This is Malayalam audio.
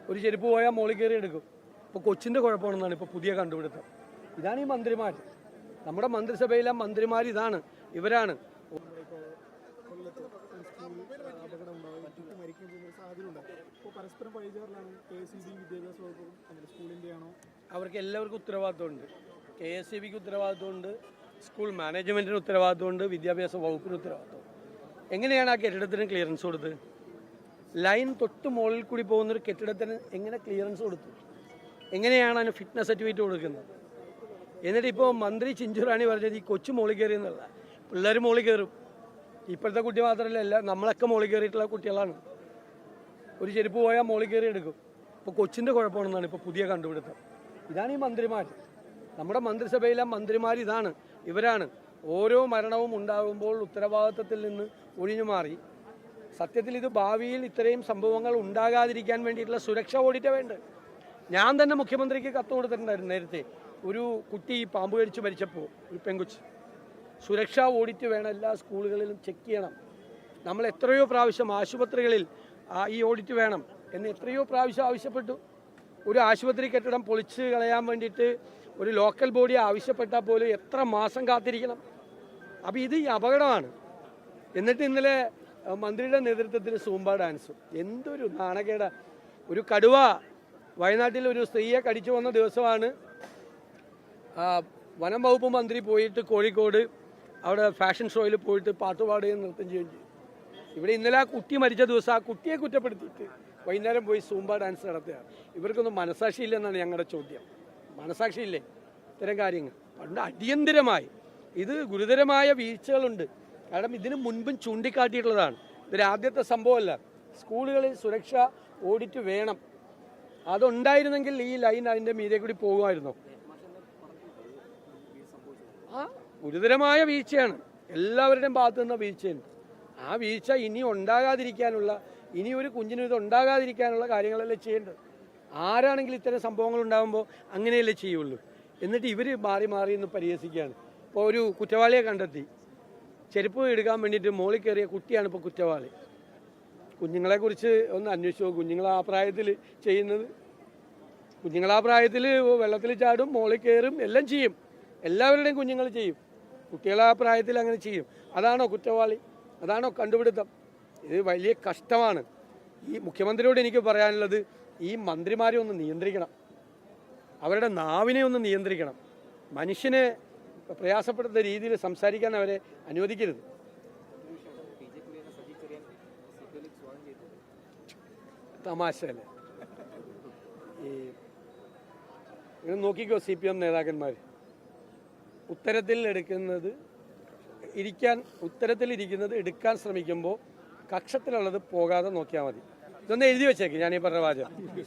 ഒരു ചെരുപ്പ് പോയാൽ മോളിൽ കയറി എടുക്കും. ഇപ്പോൾ കൊച്ചിൻ്റെ കുഴപ്പമാണെന്നാണ് ഇപ്പോൾ പുതിയ കണ്ടുപിടുത്തം. ഇതാണ് ഈ മന്ത്രിമാർ, നമ്മുടെ മന്ത്രിസഭയിലെ മന്ത്രിമാർ ഇതാണ്, ഇവരാണ്. അവർക്ക് എല്ലാവർക്കും ഉത്തരവാദിത്വമുണ്ട്. KSEBിക്ക് ഉത്തരവാദിത്വമുണ്ട്, സ്കൂൾ മാനേജ്മെൻറ്റിന് ഉത്തരവാദിത്വമുണ്ട്, വിദ്യാഭ്യാസ വകുപ്പിന് ഉത്തരവാദിത്വം. എങ്ങനെയാണ് ആ കെട്ടിടത്തിന് ക്ലിയറൻസ് കൊടുത്തത്? ലൈൻ തൊട്ട് മുകളിൽ കൂടി പോകുന്നൊരു കെട്ടിടത്തിന് എങ്ങനെ ക്ലിയറൻസ് കൊടുത്തു? എങ്ങനെയാണ് അതിന് ഫിറ്റ്നസ് സർട്ടിഫിക്കറ്റ് കൊടുക്കുന്നത്? എന്നിട്ട് ഇപ്പോൾ മന്ത്രി ചിഞ്ചുറാണി പറഞ്ഞത് ഈ കൊച്ചു മോളിൽ കയറി എന്നുള്ള. പിള്ളേർ മോളിൽ കയറും. ഇപ്പോഴത്തെ കുട്ടി മാത്രമല്ല, നമ്മളൊക്കെ മോളിൽ കയറിയിട്ടുള്ള കുട്ടികളാണ്. ഒരു ചെരുപ്പ് പോയാൽ മോളിൽ കയറി എടുക്കും. ഇപ്പോൾ കൊച്ചിൻ്റെ കുഴപ്പമാണെന്നാണ് ഇപ്പോൾ പുതിയ കണ്ടുപിടുത്തം. ഇതാണ് ഈ മന്ത്രിമാർ, നമ്മുടെ മന്ത്രിസഭയിലെ മന്ത്രിമാർ ഇതാണ്, ഇവരാണ്. ഓരോ മരണവും ഉണ്ടാകുമ്പോൾ ഉത്തരവാദിത്തത്തിൽ നിന്ന് ഒഴിഞ്ഞു മാറി. സത്യത്തിൽ ഇത് ഭാവിയിൽ ഇത്രയും സംഭവങ്ങൾ ഉണ്ടാകാതിരിക്കാൻ വേണ്ടിയിട്ടുള്ള സുരക്ഷാ ഓഡിറ്റ് വേണ്ട. ഞാൻ തന്നെ മുഖ്യമന്ത്രിക്ക് കത്ത് കൊടുത്തിട്ടുണ്ടായിരുന്നു നേരത്തെ. ഒരു കുട്ടി പാമ്പ് കടിച്ച് മരിച്ചപ്പോൾ, ഒരു പെൺകുച്ച്. സുരക്ഷാ ഓഡിറ്റ് വേണം, എല്ലാ സ്കൂളുകളിലും ചെക്ക് ചെയ്യണം. നമ്മൾ എത്രയോ പ്രാവശ്യം ആശുപത്രികളിൽ ഈ ഓഡിറ്റ് വേണം എന്ന് എത്രയോ പ്രാവശ്യം ആവശ്യപ്പെട്ടു. ഒരു ആശുപത്രി കെട്ടിടം പൊളിച്ച് കളയാൻ വേണ്ടിയിട്ട് ഒരു ലോക്കൽ ബോഡി ആവശ്യപ്പെട്ടാൽ പോലും എത്ര മാസം കാത്തിരിക്കണം. അപ്പോൾ ഇത് ഈ അപകടമാണ്. എന്നിട്ട് ഇന്നലെ മന്ത്രിയുടെ നേതൃത്വത്തിൽ സൂംബ ഡാൻസും. എന്തൊരു നാണക്കേട. ഒരു കടുവ വയനാട്ടിൽ ഒരു സ്ത്രീയെ കടിച്ചു വന്ന ദിവസമാണ് വനം വകുപ്പ് മന്ത്രി പോയിട്ട് കോഴിക്കോട് അവിടെ ഫാഷൻ ഷോയിൽ പോയിട്ട് പാട്ടുപാടുകയും നൃത്തം ചെയ്യുകയും ചെയ്തു. ഇവിടെ ഇന്നലെ ആ കുട്ടി മരിച്ച ദിവസം ആ കുട്ടിയെ കുറ്റപ്പെടുത്തിയിട്ട് വൈകുന്നേരം പോയി സൂംബ ഡാൻസ് നടത്തുകയാണ്. ഇവർക്കൊന്നും മനസാക്ഷിയില്ലെന്നാണ് ഞങ്ങളുടെ ചോദ്യം. മനസാക്ഷിയില്ലേ ഇത്തരം കാര്യങ്ങൾ? പണ്ട് അടിയന്തിരമായി ഇത് ഗുരുതരമായ വീഴ്ചകളുണ്ട്. കാരണം ഇതിന് മുൻപും ചൂണ്ടിക്കാട്ടിയിട്ടുള്ളതാണ്. ഇതൊരു ആദ്യത്തെ സംഭവമല്ല. സ്കൂളുകളിൽ സുരക്ഷാ ഓഡിറ്റ് വേണം. അതുണ്ടായിരുന്നെങ്കിൽ ഈ ലൈൻ അതിൻ്റെ മീതെ കൂടി പോകുമായിരുന്നോ? ഗുരുതരമായ വീഴ്ചയാണ്, എല്ലാവരുടെയും ഭാഗത്തു നിന്ന വീഴ്ചയാണ്. ആ വീഴ്ച ഇനി ഉണ്ടാകാതിരിക്കാനുള്ള, ഇനി ഒരു കുഞ്ഞിന് ഇത് ഉണ്ടാകാതിരിക്കാനുള്ള കാര്യങ്ങളല്ലേ ചെയ്യേണ്ടത്. ആരാണെങ്കിലും ഇത്തരം സംഭവങ്ങൾ ഉണ്ടാകുമ്പോൾ അങ്ങനെയല്ലേ ചെയ്യുള്ളൂ. എന്നിട്ട് ഇവർ മാറി മാറി എന്ന് പരിഹസിക്കുകയാണ്. ഇപ്പോൾ ഒരു കുറ്റവാളിയെ കണ്ടെത്തി, ചെരുപ്പ് എടുക്കാൻ വേണ്ടിയിട്ട് മോളിൽ കയറിയ കുട്ടിയാണ് ഇപ്പോൾ കുറ്റവാളി. കുഞ്ഞുങ്ങളെക്കുറിച്ച് ഒന്ന് അന്വേഷിച്ചോ. കുഞ്ഞുങ്ങൾ ആ പ്രായത്തിൽ ചെയ്യുന്നത്, കുഞ്ഞുങ്ങൾ ആ പ്രായത്തിൽ വെള്ളത്തിൽ ചാടും, മോളിൽ കയറും, എല്ലാം ചെയ്യും. എല്ലാവരുടെയും കുഞ്ഞുങ്ങൾ ചെയ്യും. കുട്ടികൾ ആ പ്രായത്തിൽ അങ്ങനെ ചെയ്യും. അതാണോ കുറ്റവാളി? അതാണോ കണ്ടുപിടുത്തം? ഇത് വലിയ കഷ്ടമാണ്. ഈ മുഖ്യമന്ത്രിയോട് എനിക്ക് പറയാനുള്ളത്, ഈ മന്ത്രിമാരെ ഒന്ന് നിയന്ത്രിക്കണം. അവരുടെ നാവിനെ ഒന്ന് നിയന്ത്രിക്കണം. മനുഷ്യനെ പ്രയാസപ്പെടുന്ന രീതിയിൽ സംസാരിക്കാൻ അവരെ അനുവദിക്കരുത്. തമാശയല്ലേ ഈ നോക്കിക്കോ. CPM നേതാക്കന്മാർ ഉത്തരത്തിലിരിക്കുന്നത് എടുക്കാൻ ശ്രമിക്കുമ്പോൾ കക്ഷത്തിലുള്ളത് പോകാതെ നോക്കിയാൽ മതി. ഇതൊന്ന് എഴുതി വെച്ചേക്ക് ഞാൻ ഈ പറഞ്ഞ വാചകം.